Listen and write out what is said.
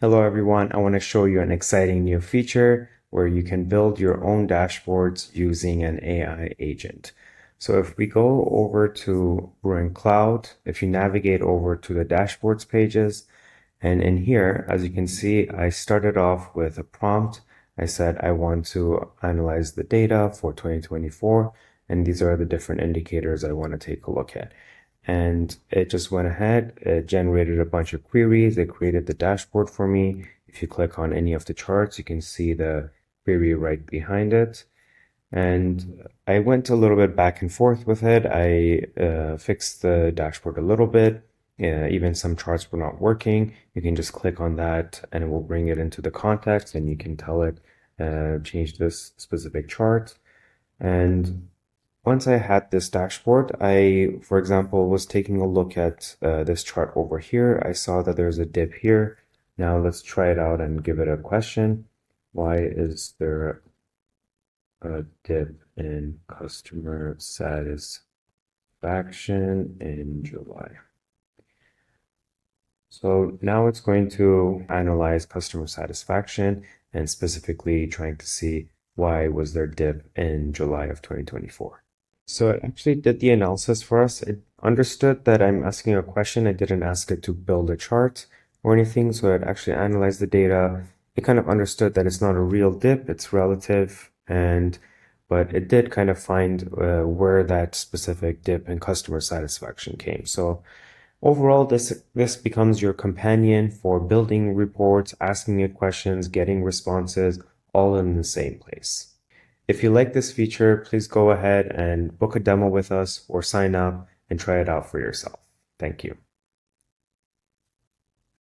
Hello everyone, I want to show you an exciting new feature where you can build your own dashboards using an AI agent. So if we go over to Bruin Cloud, if you navigate over to the dashboards pages, and in here, as you can see, I started off with a prompt. I said I want to analyze the data for 2024, and these are the different indicators I want to take a look at. And it just went ahead, it generated a bunch of queries, it created the dashboard for me. If you click on any of the charts, you can see the query right behind it. And I went a little bit back and forth with it. I fixed the dashboard a little bit. Even some charts were not working. You can just click on that and it will bring it into the context and you can tell it, change this specific chart. And once I had this dashboard, for example, was taking a look at this chart over here. I saw that there's a dip here. Now let's try it out and give it a question. Why is there a dip in customer satisfaction in July? So now it's going to analyze customer satisfaction and specifically trying to see why was there dip in July of 2024. So it actually did the analysis for us. It understood that I'm asking a question. I didn't ask it to build a chart or anything. So it actually analyzed the data. It kind of understood that it's not a real dip, it's relative. But it did kind of find where that specific dip in customer satisfaction came. So overall, this becomes your companion for building reports, asking it questions, getting responses, all in the same place. If you like this feature, please go ahead and book a demo with us or sign up and try it out for yourself. Thank you.